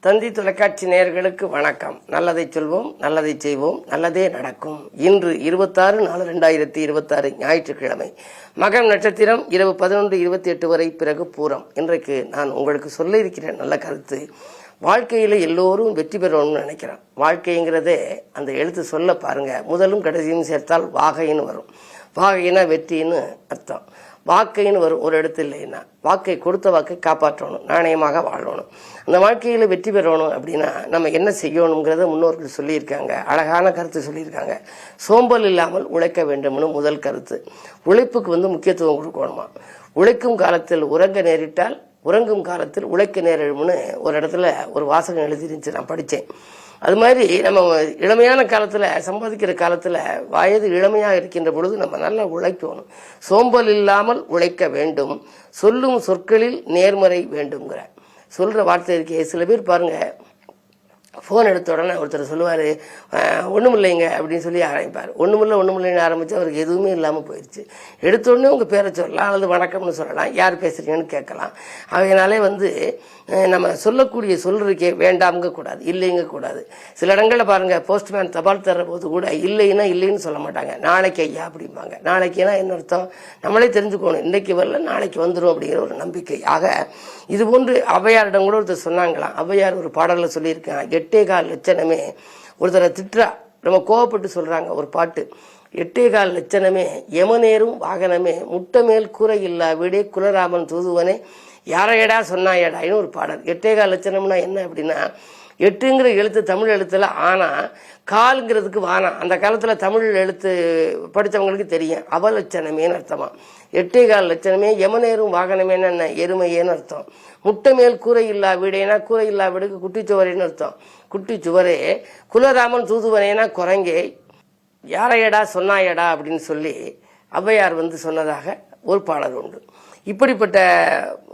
தந்தி தொலைக்காட்சி நேயர்களுக்கு வணக்கம். நல்லதை சொல்வோம், நல்லதை செய்வோம், நல்லதே நடக்கும். இன்று 26/4/2026 ஞாயிற்றுக்கிழமை, மகம் நட்சத்திரம் இரவு 11:28 வரை, பிறகு பூரம். இன்றைக்கு நான் உங்களுக்கு சொல்ல இருக்கிற நல்ல கருத்து, வாழ்க்கையில் எல்லோரும் வெற்றி பெறணும்னு நினைக்கிறேன். வாழ்க்கைங்கிறதே அந்த எழுத்து சொல்ல பாருங்க, முதலும் கடைசியும் சேர்த்தால் வாகைன்னு வரும். வாகைனா வெற்றின்னு அர்த்தம். வாக்கைன்னு வரும் ஒரு இடத்துல இல்லைன்னா, வாக்கை கொடுத்த வாக்கை காப்பாற்றணும், நாணயமாக வாழணும். அந்த வாழ்க்கையில் வெற்றி பெறணும் அப்படின்னா நம்ம என்ன செய்யணுங்கிறத முன்னோர்கள் சொல்லியிருக்காங்க, அழகான கருத்து சொல்லியிருக்காங்க. சோம்பல் இல்லாமல் உழைக்க வேண்டும்னு முதல் கருத்து. உழைப்புக்கு முக்கியத்துவம் கொடுக்கணுமா. உழைக்கும் காலத்தில் உறங்க நேரிட்டால் உறங்கும் காலத்தில் உழைக்க நேரிடும்னு ஒரு இடத்துல ஒரு வாசகம் எழுதிருந்துச்சு, நான் படித்தேன். அது மாதிரி நம்ம இளமையான காலத்தில், சம்பாதிக்கிற காலத்தில், வயது இளமையாக இருக்கின்ற பொழுது நம்ம நல்லா உழைக்கணும். சோம்பல் இல்லாமல் உழைக்க வேண்டும், சொல்லும் சொற்களில் நேர்மறை வேண்டும்ங்கிற சொல்கிற வார்த்தை இருக்கே. சில பேர் பாருங்க, ஃபோன் எடுத்த உடனே ஒருத்தர் சொல்லுவார், ஒன்றும் இல்லைங்க அப்படின்னு சொல்லி ஆரம்பிப்பார். ஒன்றுமில்லைன்னு ஆரம்பித்து அவருக்கு எதுவுமே இல்லாமல் போயிடுச்சு. எடுத்த உடனே உங்கள் பேரை சொல்லலாம், அல்லது வணக்கம்னு சொல்லலாம், யார் பேசுகிறீங்கன்னு கேட்கலாம். அவையினாலே நம்ம சொல்லக்கூடிய சொல்றதுக்கே வேண்டாம்ங்க கூடாது, இல்லைங்க கூடாது. சில இடங்களில் பாருங்கள், போஸ்ட்மேன் தபால் தர்ற போது கூட இல்லைன்னா இல்லைன்னு சொல்ல மாட்டாங்க, நாளைக்கு ஐயா அப்படிம்பாங்க. நாளைக்குன்னா என்ன அர்த்தம், நம்மளே தெரிஞ்சுக்கணும், இன்றைக்கு வரல நாளைக்கு வந்துடும் அப்படிங்கிற ஒரு நம்பிக்கை. ஆக இது போன்று ஔவையாரிடம் கூட ஒருத்தர் சொன்னாங்களாம். ஔவையார் ஒரு பாடலில் சொல்லியிருக்காங்க, 8.25 லட்சணமே. ஒருத்தரை திட்டுறா, நம்ம கோவப்பட்டு சொல்றாங்க ஒரு பாட்டு, 8.25 லட்சணமே யமனேரும் வாகனமே, முட்டமேல் கூரை இல்லா வீடே குலராமன் தூதுவனே, யாரையடா சொன்னாயடான்னு ஒரு பாடல். 8.25 லட்சணம்னா என்ன அப்படின்னா, 8ங்கிற எழுத்து தமிழ் எழுத்துல ஆனா, கால்ங்கிறதுக்கு வானா. அந்த காலத்துல தமிழ் எழுத்து படித்தவங்களுக்கு தெரியும், அவலட்சணமேன்னு அர்த்தமா. 8.25 லட்சணமே யமனேரும் வாகனமேன்னு என்ன, எருமையேன்னு அர்த்தம். முட்டை மேல் கூரை இல்லா வீடேனா, கூரை இல்லா வீடுக்கு குட்டிச்சுவரேன்னு அர்த்தம். குட்டிச்சுவரே, குலராமன் தூதுவனேனா குரங்கே, யாரையடா சொன்னாயடா அப்படின்னு சொல்லி ஔவையார் சொன்னதாக ஒரு பாடல் உண்டு. இப்படிப்பட்ட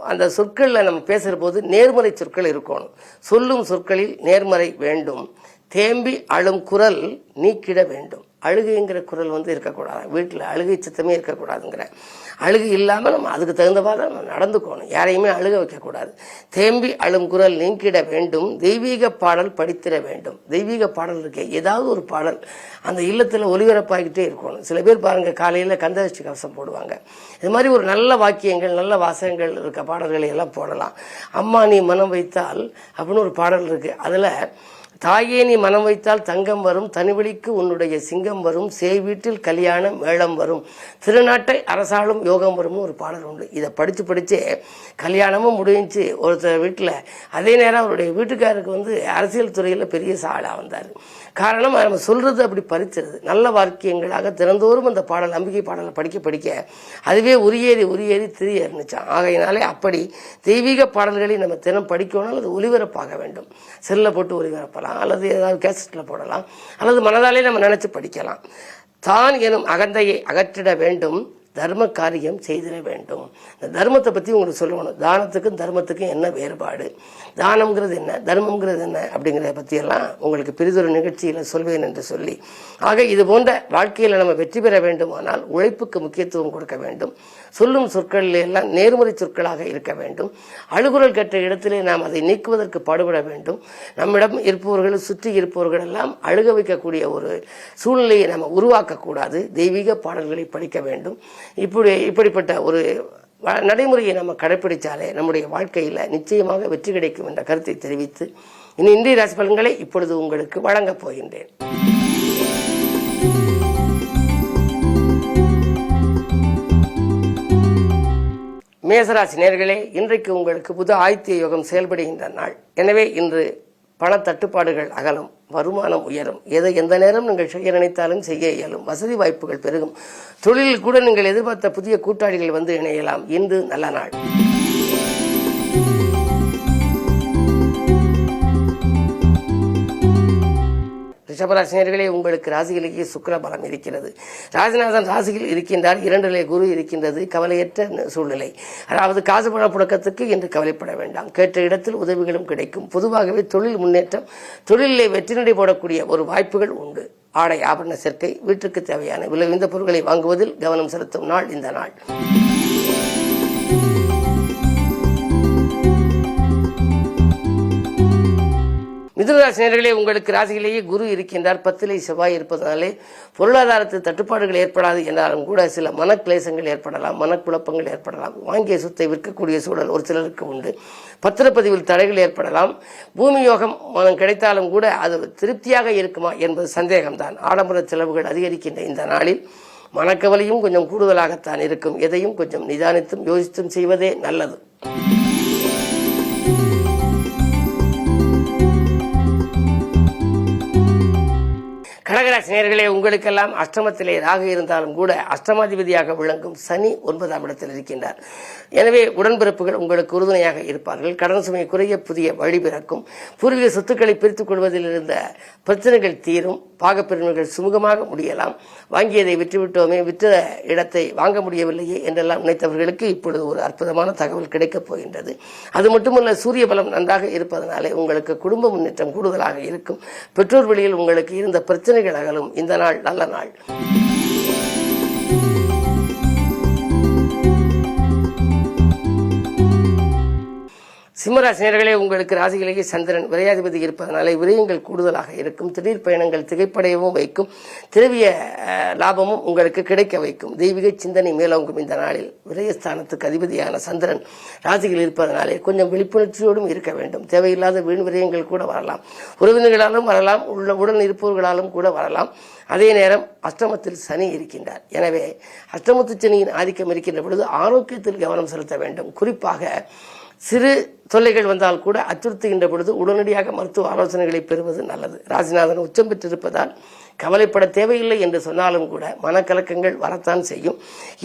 அந்த சொற்களில் நம்ம பேசுகிற போது நேர்மறை சொற்கள் இருக்கணும். சொல்லும் சொற்களில் நேர்மறை வேண்டும். தேம்பி அழும் குரல் நீக்கிட வேண்டும். அழுகைங்கிற குரல் இருக்கக்கூடாது, வீட்டில் அழுகை சத்தமே இருக்கக்கூடாதுங்கிற. அழுகை இல்லாமல் நம்ம அதுக்கு தகுந்தவாறு நம்ம நடந்துக்கணும், யாரையுமே அழுக வைக்கக்கூடாது. தேம்பி அழும் குரல் நீக்கிட வேண்டும். தெய்வீக பாடல் படித்திட வேண்டும். தெய்வீக பாடல் இருக்கே, ஏதாவது ஒரு பாடல் அந்த இல்லத்தில் ஒலிபரப்பாகிட்டே இருக்கணும். சில பேர் பாருங்க, காலையில் கந்தசஷ்டி கவசம் போடுவாங்க. இது மாதிரி ஒரு நல்ல வாக்கியங்கள், நல்ல வாசகங்கள் இருக்க பாடல்களை எல்லாம் போடலாம். அம்மா நீ மனம் வைத்தால் அப்படின்னு ஒரு பாடல் இருக்கு. அதில் தாயே நீ மனம் வைத்தால் தங்கம் வரும், தனிவெளிக்கு உன்னுடைய சிங்கம் வரும், சேய் வீட்டில் கல்யாணம் மேளம் வரும், திருநாட்டை அரசாளும் யோகம் வரும்னு ஒரு பாடல் உண்டு. இதை படிச்சே கல்யாணமும் முடிஞ்சு ஒருத்தர் வீட்டில். அதே நேரம் அவருடைய வீட்டுக்காரருக்கு அரசியல் துறையில் பெரிய சாலா வந்தார். காரணம், நம்ம சொல்றது அப்படி பறிச்சிருது. நல்ல வாக்கியங்களாக தினந்தோறும் அந்த பாடல், நம்பிக்கை பாடலை படிக்க அதுவே உரியேறி திரிய இருந்துச்சான். ஆகையினாலே அப்படி தெய்வீக பாடல்களை நம்ம தினம் படிக்கணும், அல்லது ஒலிபரப்பாக வேண்டும். செல்ல போட்டு ஒலிபரப்பலாம், அல்லது ஏதாவது கேசட்டில் போடலாம், அல்லது மனதாலே நம்ம நினைச்சு படிக்கலாம். தான் எனும் அகந்தையை அகற்றிட வேண்டும், தர்ம காரியம் செய்திட வேண்டும். இந்த தர்மத்தை பற்றி உங்களுக்கு சொல்லணும். தானத்துக்கும் தர்மத்துக்கும் என்ன வேறுபாடு, தானம்ங்கிறது என்ன, தர்மம்ங்கிறது என்ன அப்படிங்கிறத பற்றியெல்லாம் உங்களுக்கு பெரிதொரு நிகழ்ச்சியில் சொல்வேன் என்று சொல்லி, ஆக இது போன்ற வாழ்க்கையில் நம்ம வெற்றி பெற வேண்டுமானால் உழைப்புக்கு முக்கியத்துவம் கொடுக்க வேண்டும். சொல்லும் சொற்களில் எல்லாம் நேர்மறை சொற்களாக இருக்க வேண்டும். அழுகுரல் கற்ற இடத்திலே நாம் அதை நீக்குவதற்கு பாடுபட வேண்டும். நம்மிடம் இருப்பவர்கள், சுற்றி இருப்பவர்கள் எல்லாம் அழுக வைக்கக்கூடிய ஒரு சூழ்நிலையை நம்ம உருவாக்கக்கூடாது. தெய்வீக பாடல்களை படிக்க வேண்டும். இப்படிப்பட்ட ஒரு நடைமுறையை நம்ம கடைபிடிச்சாலே நம்முடைய வாழ்க்கையில் நிச்சயமாக வெற்றி கிடைக்கும் என்ற கருத்தை தெரிவித்து இன்றைய ராசி பலன்களை இப்பொழுது உங்களுக்கு வழங்கப் போகின்றேன். மேசராசி நேயர்களே, இன்றைக்கு உங்களுக்கு புது ஆதித்ய யோகம் செயல்படுகின்ற நாள். எனவே இன்று பண தட்டுப்பாடுகள் அகலும், வருமானம் உயரும். எந்த நேரம் நீங்கள் செய்ய நினைத்தாலும் செய்ய இயலும். வசதி வாய்ப்புகள் பெருகும். தொழிலில் கூட நீங்கள் எதிர்பார்த்த புதிய கூட்டாளிகள் இணையலாம். இன்று நல்ல நாள். ரிஷபராசினியர்களே, உங்களுக்கு ராசியிலேயே சுக்கிர பலம் இருக்கிறது. ராசிநாதன் ராசியில் இருக்கின்றார். 2லே குரு இருக்கின்றது. கவலையற்ற சூழ்நிலை. அதாவது காசு பண புழக்கத்துக்கு என்று கவலைப்பட வேண்டாம். கேட்ட இடத்தில் உதவிகளும் கிடைக்கும். பொதுவாகவே தொழில் முன்னேற்றம், தொழிலே வெற்றி நடை போடக்கூடிய ஒரு வாய்ப்புகள் உண்டு. ஆடை ஆபரண சேர்க்கை, வீட்டுக்கு தேவையான விலையுந்த பொருட்களை வாங்குவதில் கவனம் செலுத்தும் நாள் இந்த நாள். மிதுனராசினியர்களே, உங்களுக்கு ராசியிலேயே குரு இருக்கின்றார். 10லே செவ்வாய் இருப்பதனாலே பொருளாதாரத்தில் தட்டுப்பாடுகள் ஏற்படாது என்றாலும் கூட சில மனக்லேசங்கள் ஏற்படலாம், மனக்குழப்பங்கள் ஏற்படலாம். வாங்கிய சொத்தை விற்கக்கூடிய சூழல் ஒரு சிலருக்கு உண்டு. பத்திரப்பதிவில் தடைகள் ஏற்படலாம். பூமி யோகம் கிடைத்தாலும் கூட அது திருப்தியாக இருக்குமா என்பது சந்தேகம்தான். ஆடம்பர செலவுகள் அதிகரிக்கின்ற இந்த நாளில் மனக்கவலையும் கொஞ்சம் கூடுதலாகத்தான் இருக்கும். எதையும் கொஞ்சம் நிதானித்தும் யோசித்தும் செய்வதே நல்லது. கடகராசி நேயர்களே, உங்களுக்கெல்லாம் அஷ்டமத்திலே ராகு இருந்தாலும் கூட அஷ்டமாதிபதியாக விளங்கும் சனி 9ஆம் இடத்தில் இருக்கின்றார். எனவே உடன்பிறப்புகள் உங்களுக்கு உறுதுணையாக இருப்பார்கள். கடன் சுமை குறைய புதிய வழி பிறக்கும். பூர்வீக சொத்துக்களை பிரித்துக் கொள்வதில் இருந்த பிரச்சனைகள் தீரும். பாகப்பிரிவினர்கள் சுமூகமாக முடியலாம். வாங்கியதை விற்றுவிட்டோமே, விற்ற இடத்தை வாங்க முடியவில்லையே என்றெல்லாம் நினைத்தவர்களுக்கு இப்பொழுது ஒரு அற்புதமான தகவல் கிடைக்கப் போகின்றது. அது மட்டுமல்ல, சூரிய பலம் நன்றாக இருப்பதனாலே உங்களுக்கு குடும்ப முன்னேற்றம் கூடுதலாக இருக்கும். பெற்றோர் வழியில் உங்களுக்கு இருந்த பிரச்சனைகள் அகலும். இந்த நாள் நல்ல நாள். சிம்மராசினியர்களே, உங்களுக்கு ராசியிலேயே சந்திரன் விரையாதிபதி இருப்பதனாலே விரயங்கள் கூடுதலாக இருக்கும். திடீர் பயணங்கள் திகைப்படையவும் வைக்கும். திரவிய லாபமும் உங்களுக்கு கிடைக்க வைக்கும். தெய்வீக சிந்தனை மேலோங்கும். இந்த நாளில் விரயஸ்தானத்துக்கு அதிபதியான சந்திரன் ராசியில் இருப்பதனாலே கொஞ்சம் விழிப்புணர்ச்சியோடும் இருக்க வேண்டும். தேவையில்லாத வீண் விரயங்கள் கூட வரலாம். உறவினர்களாலும் வரலாம், உடன் இருப்பவர்களாலும் கூட வரலாம். அதே நேரம் அஷ்டமத்தில் சனி இருக்கின்றார். எனவே அஷ்டமத்து சனியின் ஆதிக்கம் இருக்கின்ற பொழுது ஆரோக்கியத்தில் கவனம் செலுத்த வேண்டும். குறிப்பாக சிறு தொல்லைகள் வந்தால் கூட அச்சுறுத்துகின்ற பொழுது உடனடியாக மருத்துவ ஆலோசனைகளை பெறுவது நல்லது. ராசிநாதன் உச்சம் பெற்றிருப்பதால் கவலைப்பட தேவையில்லை என்று சொன்னாலும் கூட மனக்கலக்கங்கள் வரத்தான் செய்யும்.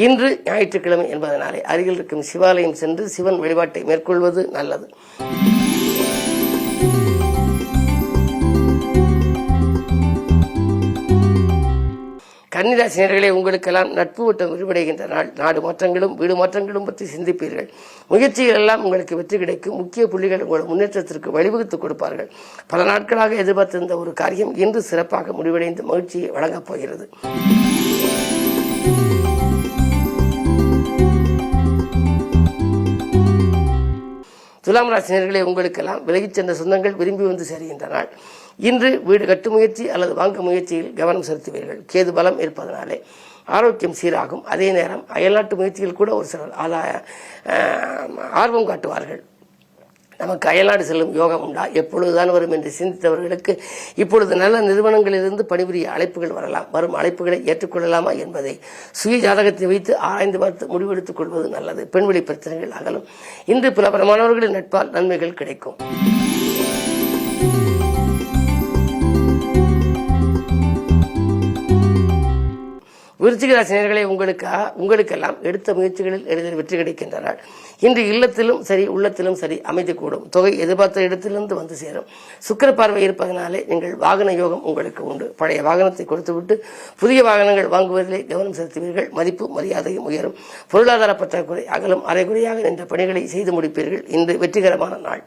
இன்று ஞாயிற்றுக்கிழமை என்பதனாலே அருகில் இருக்கும் சிவாலயம் சென்று சிவன் வழிபாட்டை மேற்கொள்வது நல்லது. கன்னிராசினியர்களே, உங்களுக்கெல்லாம் நட்பு வட்டம் விரிவடைகின்ற நாள். நாடு மாற்றங்களும் வீடு மாற்றங்களும் பற்றி சிந்திப்பீர்கள். முயற்சிகள் எல்லாம் உங்களுக்கு வெற்றி கிடைக்கும். முக்கிய புள்ளிகள் உங்கள் முன்னேற்றத்திற்கு வழிவகுத்துக் கொடுப்பார்கள். பல நாட்களாக எதிர்பார்த்திருந்த ஒரு காரியம் இன்று சிறப்பாக முடிவடைந்து மகிழ்ச்சியை வழங்கப் போகிறது. துலாம் ராசினியர்களே, உங்களுக்கெல்லாம் விலகிச் சென்ற சொந்தங்கள் விரும்பி வந்து சேருகின்ற நாள். இன்று வீடு கட்டு முயற்சி அல்லது வாங்க முயற்சியில் கவனம் செலுத்துவீர்கள். கேது பலம் இருப்பதனாலே ஆரோக்கியம் சீராகும். அதே நேரம் அயல்நாட்டு முயற்சிகள் கூட ஒரு சிலர் ஆர்வம் காட்டுவார்கள். நமக்கு அயல்நாடு செல்லும் யோகம் உண்டா, எப்பொழுதுதான் வரும் என்று சிந்தித்தவர்களுக்கு இப்பொழுது நல்ல நிறுவனங்களிலிருந்து பணிபுரிய அழைப்புகள் வரலாம். வரும் அழைப்புகளை ஏற்றுக்கொள்ளலாமா என்பதை சுய ஜாதகத்தை வைத்து ஆராய்ந்து பார்த்து முடிவெடுத்துக் கொள்வது நல்லது. பெண்வெளி பிரச்சனைகள் அகலும். இன்று பிரபலமானவர்களின் நட்பால் நன்மைகள் கிடைக்கும். விருச்சிக ராசினியர்களே, உங்களுக்கெல்லாம் எடுத்த முயற்சிகளில் எளிதில் வெற்றி கிடைக்கின்றன. இன்று இல்லத்திலும் சரி உள்ளத்திலும் சரி அமைதி கூடும். தொகை எதிர்பார்த்த இடத்திலிருந்து வந்து சேரும். சுக்கிர பார்வை இருப்பதனாலே நீங்கள் வாகன யோகம் உங்களுக்கு உண்டு. பழைய வாகனத்தை கொடுத்துவிட்டு புதிய வாகனங்கள் வாங்குவதிலே கவனம் செலுத்துவீர்கள். மதிப்பு மரியாதையும் உயரும். பொருளாதார பற்றாக்குறை அகலும். அரைகுறையாக நின்ற பணிகளை செய்து முடிப்பீர்கள். இன்று வெற்றிகரமான நாள்.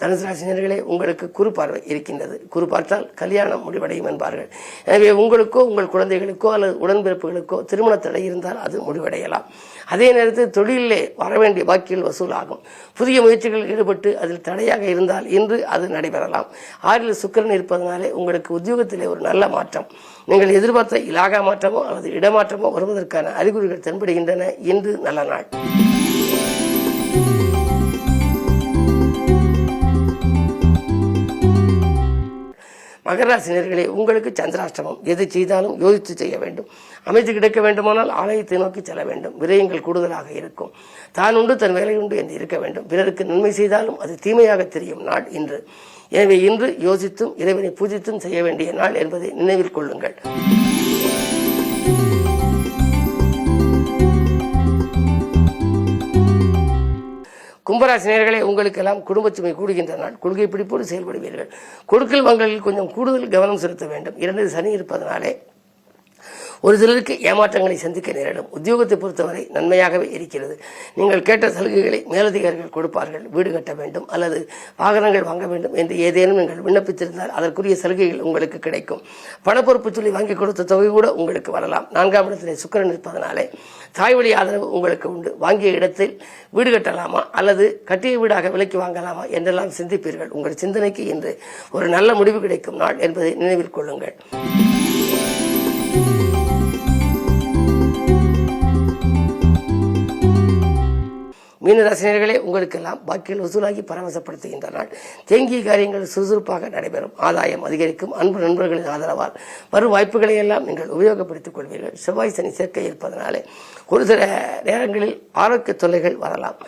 தனுசு ராசினியர்களே, உங்களுக்கு குரு பார்வை இருக்கின்றது. குரு பார்த்தால் கல்யாணம் முடிவடையும் என்பார்கள். எனவே உங்களுக்கோ உங்கள் குழந்தைகளுக்கோ அல்லது உடன்பிறப்புகளுக்கோ திருமண தடை இருந்தால் அது முடிவடையலாம். அதே நேரத்தில் தொழிலே வரவேண்டிய பாக்கியில் வசூலாகும். புதிய முயற்சிகளில் ஈடுபட்டு அதில் தடையாக இருந்தால் இன்று அது நடைபெறலாம். 6ல் சுக்கிரன் இருப்பதனாலே உங்களுக்கு உத்தியோகத்திலே ஒரு நல்ல மாற்றம், நீங்கள் எதிர்பார்த்த இலாகா மாற்றமோ அல்லது இடமாற்றமோ வருவதற்கான அறிகுறிகள் தென்படுகின்றன. இன்று நல்ல நாள். மகராசினியர்களே, உங்களுக்கு சந்திராஷ்டமம். எது செய்தாலும் யோசித்து செய்ய வேண்டும். அமைதி கிடைக்க வேண்டுமானால் ஆலயத்தை நோக்கி செல்ல வேண்டும். விரயங்கள் கூடுதலாக இருக்கும். தான் உண்டு தன் வேலை உண்டு என்று இருக்க வேண்டும். பிறருக்கு நன்மை செய்தாலும் அது தீமையாக தெரியும் நாள் இன்று. எனவே இன்று யோசித்தும் இறைவனை பூஜித்தும் செய்ய வேண்டிய நாள் என்பதை நினைவில் கொள்ளுங்கள். கும்பராசினியர்களே, உங்களுக்கெல்லாம் குடும்ப சுமை கூடுகின்ற நாள். கொள்கை பிடிப்போடு செயல்படுவீர்கள். கொடுக்கல் வாங்கலில் கொஞ்சம் கூடுதல் கவனம் செலுத்த வேண்டும். 2 சனி இருப்பதனாலே ஒரு சிலருக்கு ஏமாற்றங்களை சந்திக்க நேரிடும். உத்தியோகத்தை பொறுத்தவரை நன்மையாகவே இருக்கிறது. நீங்கள் கேட்ட சலுகைகளை மேலதிகாரிகள் கொடுப்பார்கள். வீடு கட்ட வேண்டும் அல்லது வாகனங்கள் வாங்க வேண்டும் என்று ஏதேனும் நீங்கள் விண்ணப்பித்திருந்தால் அதற்குரிய சலுகைகள் உங்களுக்கு கிடைக்கும். பணப்பொறுப்பு சொல்லி வாங்கி கொடுத்த தொகை கூட உங்களுக்கு வரலாம். 4ஆம் இடத்திலே சுக்கிரன் இருப்பதனாலே தாய் வழி ஆதரவு உங்களுக்கு உண்டு. வாங்கிய இடத்தில் வீடு கட்டலாமா அல்லது கட்டிய வீடாக விலைக்கு வாங்கலாமா என்றெல்லாம் சிந்திப்பீர்கள். உங்கள் சிந்தனைக்கு இன்று ஒரு நல்ல முடிவு கிடைக்கும் நாள் என்பதை நினைவில் கொள்ளுங்கள். மீனராசினியர்களே, உங்களுக்கெல்லாம் பாக்கியில் வசூலாகி பரவசப்படுத்துகின்ற நாள். தேங்கிய காரியங்கள் சுறுசுறுப்பாக நடைபெறும். ஆதாயம் அதிகரிக்கும். அன்பு நண்பர்களின் ஆதரவால் வரும் வாய்ப்புகளை எல்லாம் நீங்கள் உபயோகப்படுத்திக் கொள்வீர்கள். செவ்வாய் சனி சேர்க்கை இருப்பதனாலே ஒரு சில நேரங்களில் ஆரோக்கிய தொல்லைகள் வரலாம்.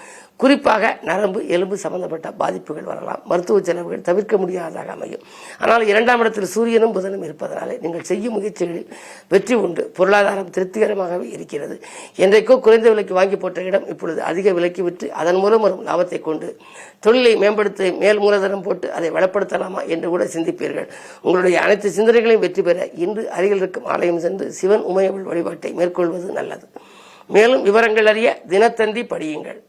குறிப்பாக நரம்பு எலும்பு சம்பந்தப்பட்ட பாதிப்புகள் வரலாம். மருத்துவ செலவுகள் தவிர்க்க முடியாததாக அமையும். ஆனால் 2ஆம் இடத்தில் சூரியனும் புதனும் இருப்பதனாலே நீங்கள் செய்யும் முயற்சிகளில் வெற்றி உண்டு. பொருளாதாரம் திருப்திகரமாகவே இருக்கிறது. என்றைக்கோ குறைந்த விலைக்கு வாங்கி போட்ட இடம் இப்பொழுது அதிக விலைக்கு விற்று அதன் மூலம் வரும் லாபத்தை கொண்டு தொழிலை மேம்படுத்த மேல் மூலதனம் போட்டு அதை வளப்படுத்தலாமா என்று கூட சிந்திப்பீர்கள். உங்களுடைய அனைத்து சிந்தனைகளையும் வெற்றி பெற இன்று அருகில் இருக்கும் ஆலயம் சென்று சிவன் உமையவள் வழிபாட்டை மேற்கொள்வது நல்லது. மேலும் விவரங்கள் அறிய தினத்தந்தி படியுங்கள்.